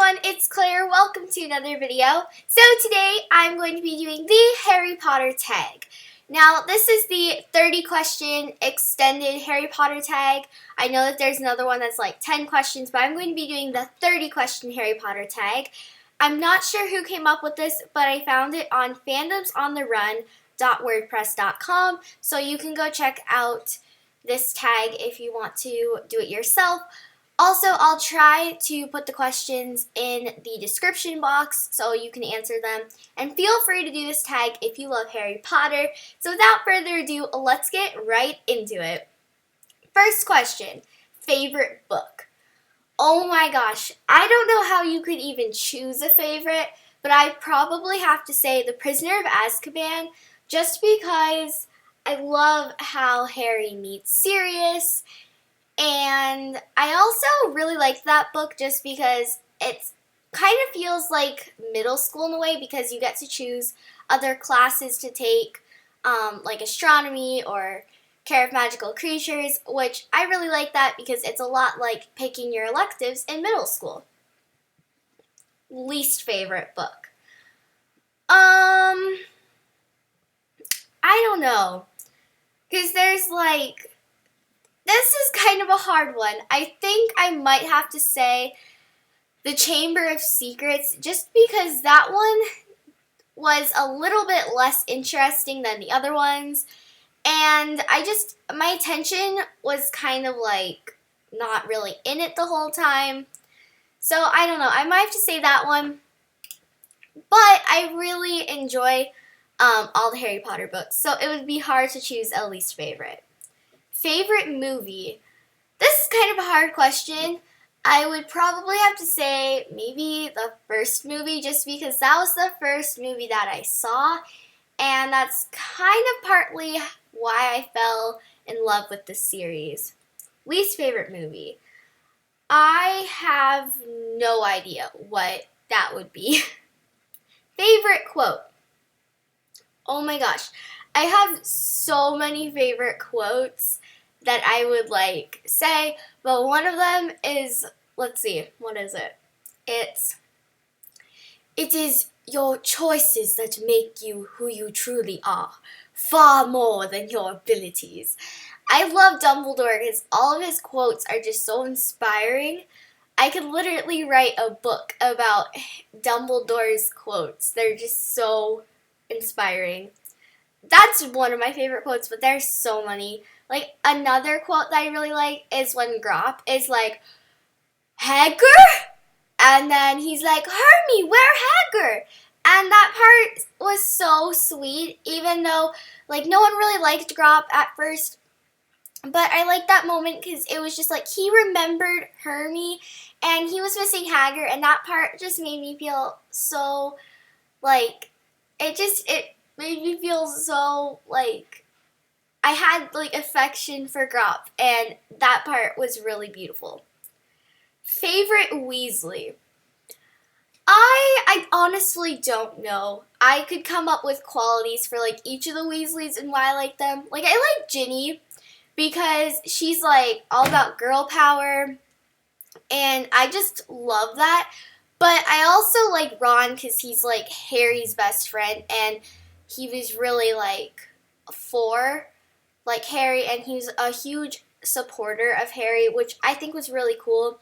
everyone, it's Claire. Welcome to another video. So today I'm going to be doing the Harry Potter tag. Now this is the 30 question extended Harry Potter tag. I know that there's another one that's like 10 questions, but I'm going to be doing the 30 question Harry Potter tag. I'm not sure who came up with this, but I found it on fandomsontheRun.wordpress.com, so you can go check out this tag if you want to do it yourself. Also, I'll try to put the questions in the description box so you can answer them. And feel free to do this tag if you love Harry Potter. So without further ado, let's get right into it. First question, favorite book? Oh my gosh, I don't know how you could even choose a favorite, but I probably have to say The Prisoner of Azkaban, just because I love how Harry meets Sirius. And I also really like that book just because it kind of feels like middle school in a way, because you get to choose other classes to take, like astronomy or care of magical creatures, which I really like that because it's a lot like picking your electives in middle school. Least favorite book? I don't know, because there's like, this is kind of a hard one. I think I might have to say The Chamber of Secrets, just because that one was a little bit less interesting than the other ones. And my attention was kind of like not really in it the whole time. So I don't know, I might have to say that one. But I really enjoy all the Harry Potter books, so it would be hard to choose a least favorite. Favorite movie? This is kind of a hard question. I would probably have to say maybe the first movie, just because that was the first movie that I saw, and that's kind of partly why I fell in love with the series. Least favorite movie? I have no idea what that would be. Favorite quote? Oh my gosh, I have so many favorite quotes that I would like say, but one of them is, let's see, what is it? It is your choices that make you who you truly are, far more than your abilities. I love Dumbledore because all of his quotes are just so inspiring. I could literally write a book about Dumbledore's quotes. They're just so inspiring. That's one of my favorite quotes, but there's so many. Like, another quote that I really like is when Grawp is like, Hagrid? And then he's like, Hermy, where Hagrid? And that part was so sweet, even though, like, no one really liked Grawp at first. But I liked that moment because it was just like he remembered Hermy and he was missing Hagrid, and that part just made me feel so, like, it made me feel so, like, I had, like, affection for Grawp, and that part was really beautiful. Favorite Weasley? I honestly don't know. I could come up with qualities for, like, each of the Weasleys and why I like them. Like, I like Ginny because she's, like, all about girl power, and I just love that. But I also like Ron because he's, like, Harry's best friend, and he was really, like, for, like, Harry, and he's a huge supporter of Harry, which I think was really cool.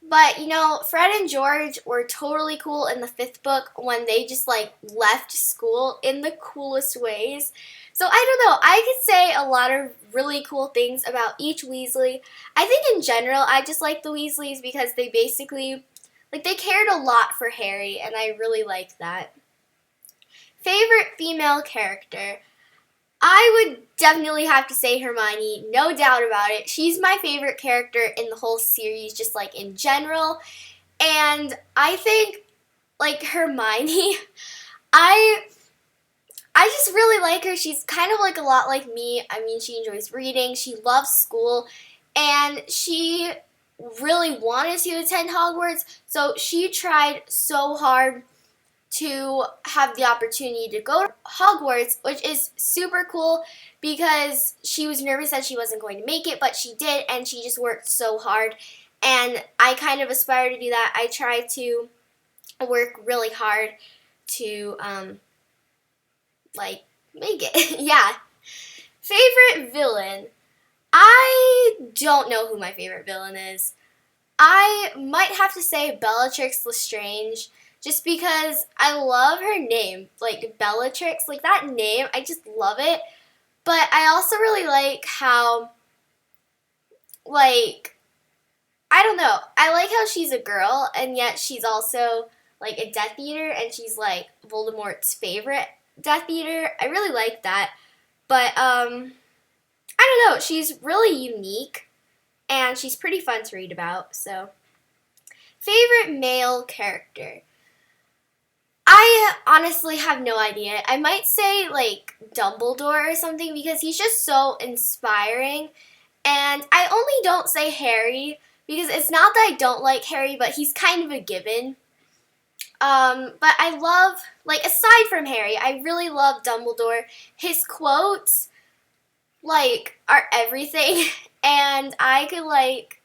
But, you know, Fred and George were totally cool in the 5th book when they just, like, left school in the coolest ways. So, I don't know. I could say a lot of really cool things about each Weasley. I think in general, I just like the Weasleys because they basically, like, they cared a lot for Harry, and I really liked that. Favorite female character? I would definitely have to say Hermione, no doubt about it. She's my favorite character in the whole series, just like in general. And I think, like, Hermione, I just really like her. She's kind of like a lot like me. I mean, she enjoys reading, she loves school, and she really wanted to attend Hogwarts, so she tried so hard to have the opportunity to go to Hogwarts, which is super cool because she was nervous that she wasn't going to make it, but she did, and she just worked so hard. And I kind of aspire to do that. I try to work really hard to like make it. Yeah. Favorite villain. I don't know who my favorite villain is. I might have to say Bellatrix Lestrange just because I love her name. Like Bellatrix, like that name, I just love it. But I also really like how, like, I don't know. I like how she's a girl and yet she's also like a Death Eater and she's like Voldemort's favorite Death Eater. I really like that. But I don't know. She's really unique and she's pretty fun to read about. So, favorite male character. I honestly have no idea. I might say like Dumbledore or something because he's just so inspiring. And I only don't say Harry because it's not that I don't like Harry, but he's kind of a given. But I love, like, aside from Harry, I really love Dumbledore. His quotes, like, are everything. And I could, like,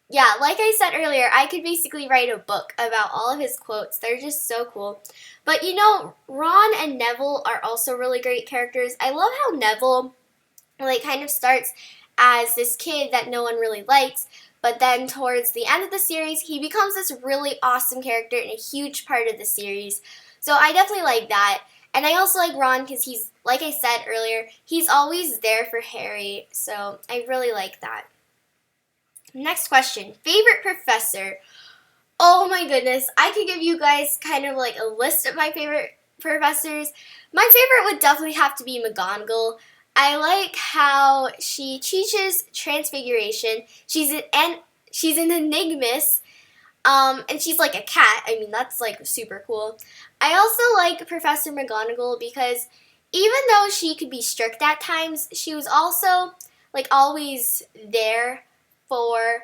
yeah, like I said earlier, I could basically write a book about all of his quotes. They're just so cool. But you know, Ron and Neville are also really great characters. I love how Neville, like, kind of starts as this kid that no one really likes, but then towards the end of the series, he becomes this really awesome character and a huge part of the series. So I definitely like that. And I also like Ron because he's, like I said earlier, he's always there for Harry. So I really like that. Next question. Favorite professor? Oh my goodness. I could give you guys kind of like a list of my favorite professors. My favorite would definitely have to be McGonagall. I like how she teaches Transfiguration. She's an Enigmus, and she's like a cat. I mean, that's like super cool. I also like Professor McGonagall because even though she could be strict at times, she was also like always there for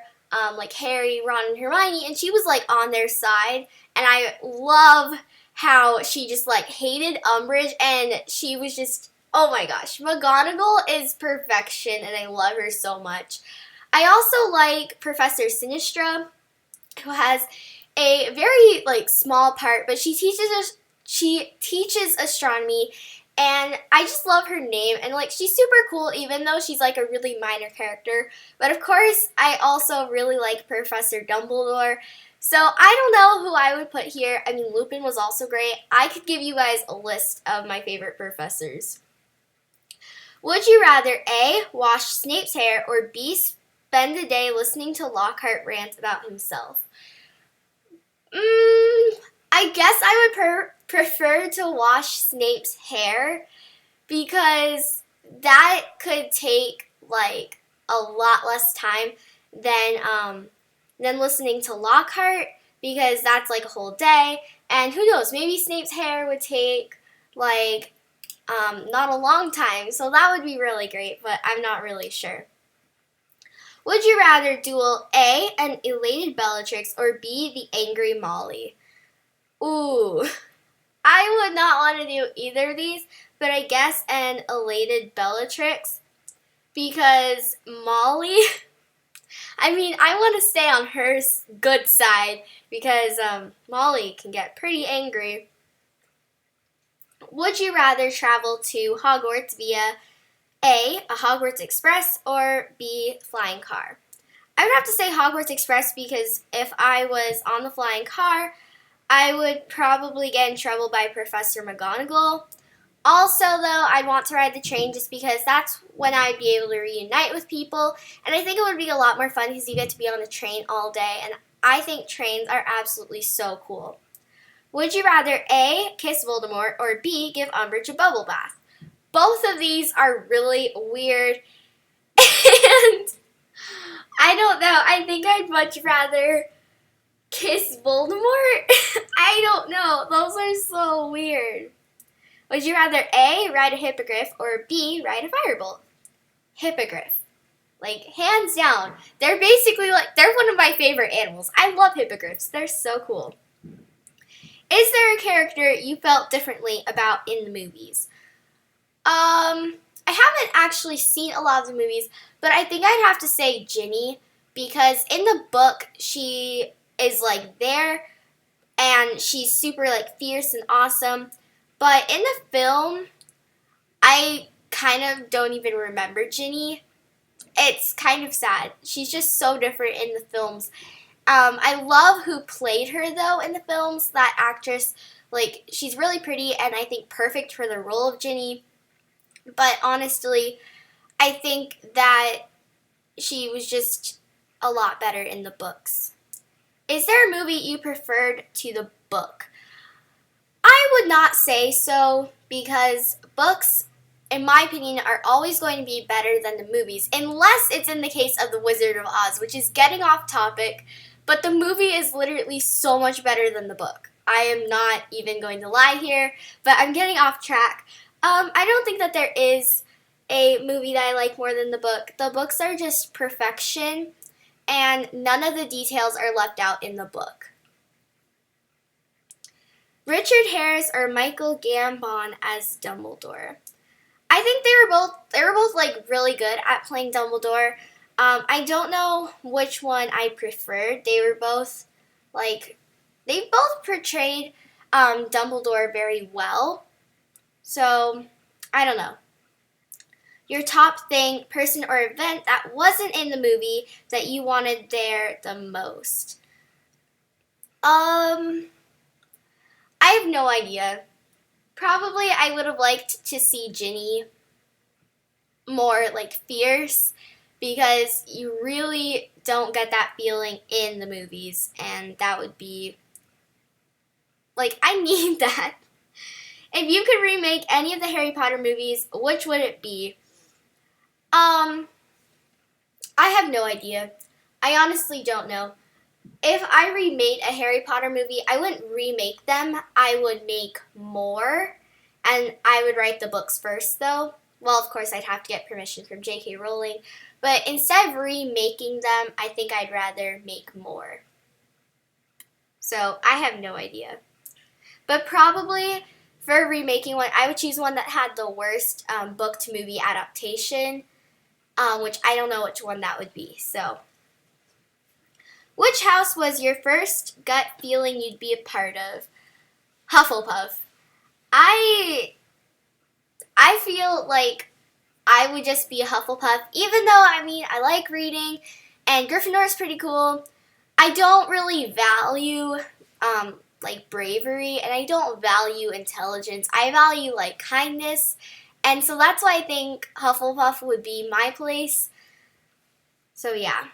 like Harry, Ron, and Hermione, and she was like on their side. And I love how she just like hated Umbridge, and she was just, oh my gosh, McGonagall is perfection, and I love her so much. I also like Professor Sinistra, who has a very like small part, but she teaches astronomy, and I just love her name, and like she's super cool even though she's like a really minor character. But of course, I also really like Professor Dumbledore. So I don't know who I would put here. I mean, Lupin was also great. I could give you guys a list of my favorite professors. Would you rather A, wash Snape's hair, or B, spend the day listening to Lockhart rant about himself? I guess I would prefer to wash Snape's hair because that could take like a lot less time than listening to Lockhart because that's like a whole day. And who knows, maybe Snape's hair would take like not a long time, so that would be really great, but I'm not really sure. Would you rather duel A, an elated Bellatrix, or B, the angry Molly? Ooh, I would not want to do either of these, but I guess an elated Bellatrix because Molly, I mean, I want to stay on her good side because Molly can get pretty angry. Would you rather travel to Hogwarts via A, a Hogwarts Express, or B, flying car? I would have to say Hogwarts Express because if I was on the flying car, I would probably get in trouble by Professor McGonagall. Also, though, I'd want to ride the train just because that's when I'd be able to reunite with people, and I think it would be a lot more fun because you get to be on the train all day, and I think trains are absolutely so cool. Would you rather A, kiss Voldemort, or B, give Umbridge a bubble bath? Both of these are really weird, and I don't know. I think I'd much rather kiss Voldemort? I don't know. Those are so weird. Would you rather A, ride a hippogriff, or B, ride a firebolt? Hippogriff. Like, hands down. They're basically like, they're one of my favorite animals. I love hippogriffs. They're so cool. Is there a character you felt differently about in the movies? I haven't actually seen a lot of the movies, but I think I'd have to say Ginny because in the book she is like there and she's super like fierce and awesome. But in the film, I kind of don't even remember Ginny. It's kind of sad. She's just so different in the films. I love who played her though in the films. That actress, like, she's really pretty and I think perfect for the role of Ginny. But honestly, I think that she was just a lot better in the books. Is there a movie you preferred to the book? I would not say so because books, in my opinion, are always going to be better than the movies, unless it's in the case of The Wizard of Oz, which is getting off topic, but the movie is literally so much better than the book. I am not even going to lie here, but I'm getting off track. I don't think that there is a movie that I like more than the book. The books are just perfection, and none of the details are left out in the book. Richard Harris or Michael Gambon as Dumbledore. I think they were both like really good at playing Dumbledore. I don't know which one I preferred. They both portrayed Dumbledore very well. So I don't know. Your top thing, person, or event that wasn't in the movie that you wanted there the most. I have no idea. Probably I would have liked to see Ginny more like fierce because you really don't get that feeling in the movies, and that would be like, I need that. If you could remake any of the Harry Potter movies, which would it be? I have no idea. I honestly don't know. If I remade a Harry Potter movie, I wouldn't remake them. I would make more, and I would write the books first, though. Well, of course, I'd have to get permission from J.K. Rowling. But instead of remaking them, I think I'd rather make more. So I have no idea. But probably for remaking one, I would choose one that had the worst book-to-movie adaptation, which I don't know which one that would be. So, which house was your first gut feeling you'd be a part of? Hufflepuff. I feel like I would just be a Hufflepuff, even though, I mean, I like reading, and Gryffindor is pretty cool. I don't really value, like, bravery, and I don't value intelligence. I value, like, kindness, and so that's why I think Hufflepuff would be my place. So, yeah.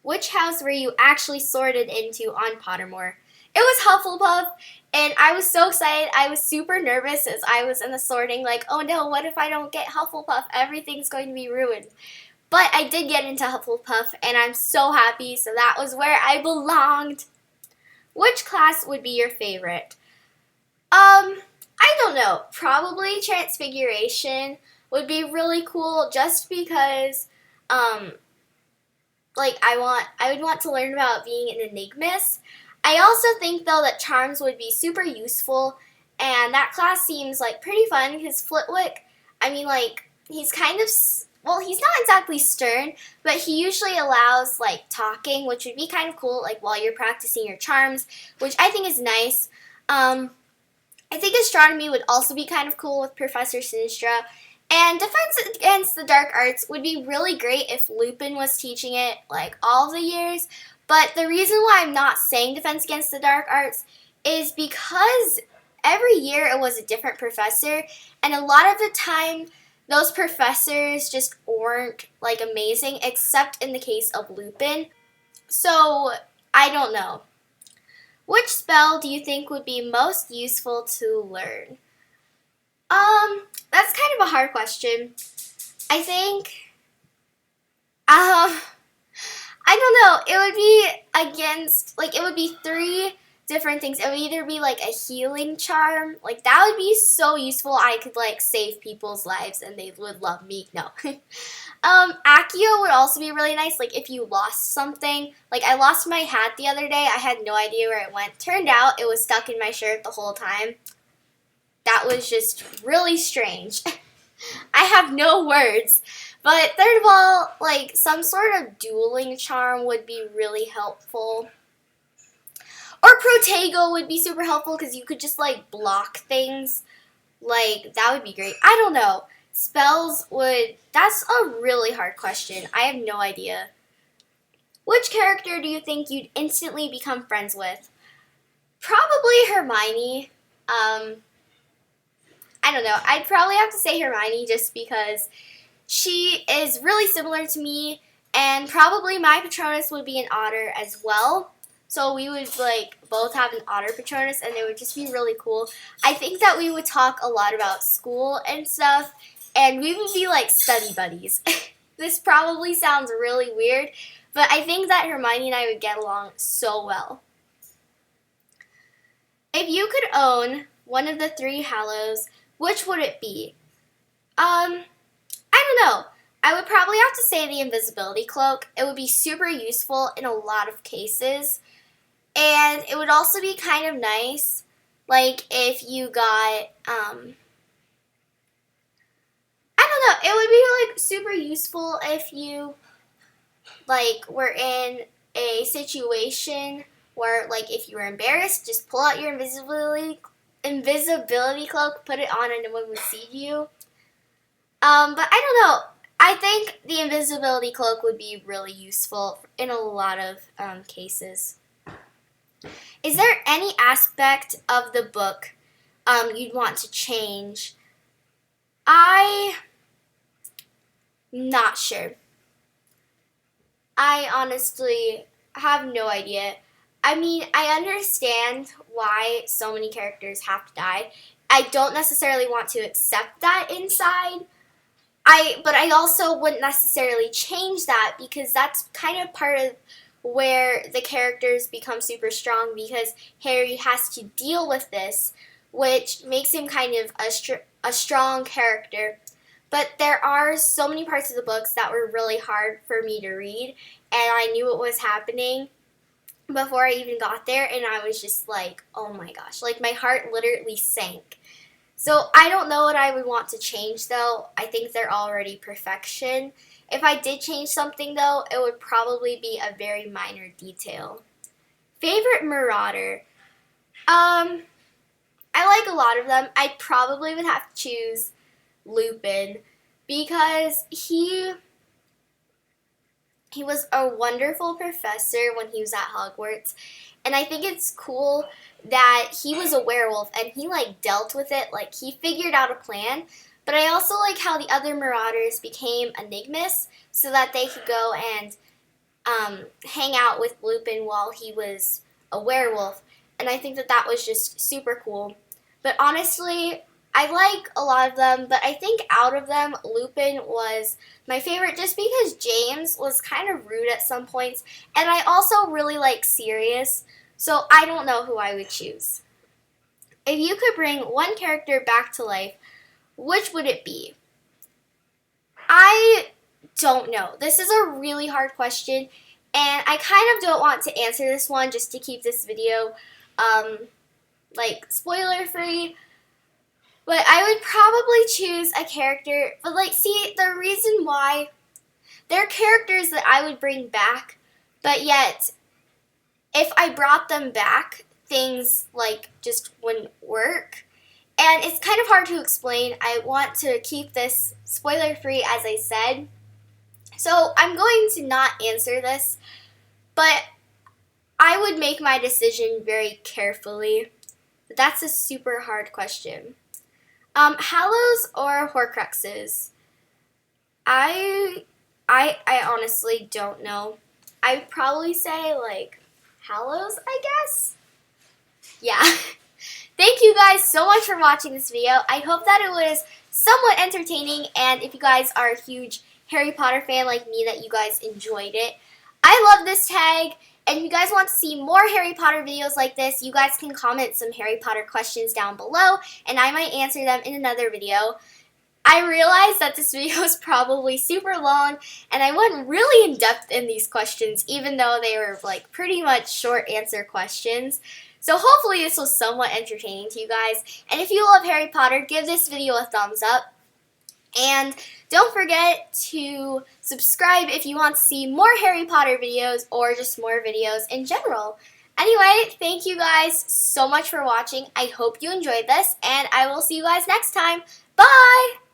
Which house were you actually sorted into on Pottermore? It was Hufflepuff, and I was so excited. I was super nervous as I was in the sorting, like, oh no, what if I don't get Hufflepuff? Everything's going to be ruined. But I did get into Hufflepuff, and I'm so happy, so that was where I belonged. Which class would be your favorite? I don't know. Probably Transfiguration would be really cool, just because, like, I would want to learn about being an enigmist. I also think, though, that Charms would be super useful, and that class seems, like, pretty fun, because Flitwick, I mean, like, he's kind of, well, he's not exactly stern, but he usually allows, like, talking, which would be kind of cool, like, while you're practicing your charms, which I think is nice. I think astronomy would also be kind of cool with Professor Sinistra, and Defense Against the Dark Arts would be really great if Lupin was teaching it, like, all the years. But the reason why I'm not saying Defense Against the Dark Arts is because every year it was a different professor, and a lot of the time those professors just weren't, like, amazing, except in the case of Lupin. So, I don't know. Which spell do you think would be most useful to learn? That's kind of a hard question. I think, I don't know. It would be it would be 3 different things. It would either be, like, a healing charm. Like, that would be so useful. I could, like, save people's lives and they would love me. No. Accio would also be really nice, like, if you lost something. Like, I lost my hat the other day. I had no idea where it went. Turned out it was stuck in my shirt the whole time. That was just really strange. I have no words. But third of all, like, some sort of dueling charm would be really helpful. Or Protego would be super helpful because you could just like block things. Like, that would be great. I don't know. Spells would... That's a really hard question. I have no idea. Which character do you think you'd instantly become friends with? Probably Hermione. I don't know. I'd probably have to say Hermione just because she is really similar to me, and probably my Patronus would be an otter as well. So we would like both have an otter Patronus, and it would just be really cool. I think that we would talk a lot about school and stuff, and we would be like study buddies. This probably sounds really weird, but I think that Hermione and I would get along so well. If you could own one of the 3 Hallows, which would it be? I don't know. I would probably have to say the invisibility cloak. It would be super useful in a lot of cases. And it would also be kind of nice, like if you got, I don't know, it would be like super useful if you like were in a situation where like if you were embarrassed, just pull out your invisibility cloak, put it on, and no one would see you. But I don't know. I think the invisibility cloak would be really useful in a lot of cases. Is there any aspect of the book you'd want to change? I'm not sure. I honestly have no idea. I mean, I understand why so many characters have to die. I don't necessarily want to accept that inside. But I also wouldn't necessarily change that because that's kind of part of where the characters become super strong, because Harry has to deal with this, which makes him kind of a strong character. But there are so many parts of the books that were really hard for me to read, and I knew what was happening before I even got there, and I was just like, oh my gosh, like my heart literally sank. So I don't know what I would want to change though. I think they're already perfection. If I did change something though, it would probably be a very minor detail. Favorite Marauder? I like a lot of them. I probably would have to choose Lupin because he was a wonderful professor when he was at Hogwarts, and I think it's cool that he was a werewolf and he like dealt with it, like he figured out a plan. But I also like how the other Marauders became Enigmas so that they could go and hang out with Lupin while he was a werewolf, and I think that that was just super cool. But honestly, I like a lot of them, but I think out of them, Lupin was my favorite just because James was kind of rude at some points, and I also really like Sirius, so I don't know who I would choose. If you could bring one character back to life, which would it be? I don't know. This is a really hard question, and I kind of don't want to answer this one just to keep this video, like, spoiler-free. But I would probably choose a character, but like, see, the reason why, they're characters that I would bring back, but yet, if I brought them back, things like just wouldn't work. And it's kind of hard to explain. I want to keep this spoiler free, as I said. So I'm going to not answer this, but I would make my decision very carefully. But that's a super hard question. Hallows or Horcruxes? I honestly don't know. I'd probably say like Hallows, I guess. Yeah. Thank you guys so much for watching this video. I hope that it was somewhat entertaining, and if you guys are a huge Harry Potter fan like me, that you guys enjoyed it. I love this tag, and if you guys want to see more Harry Potter videos like this, you guys can comment some Harry Potter questions down below, and I might answer them in another video. I realized that this video is probably super long, and I went really in depth in these questions, even though they were like pretty much short answer questions. So hopefully this was somewhat entertaining to you guys. And if you love Harry Potter, give this video a thumbs up. And don't forget to subscribe if you want to see more Harry Potter videos or just more videos in general. Anyway, thank you guys so much for watching. I hope you enjoyed this, and I will see you guys next time. Bye!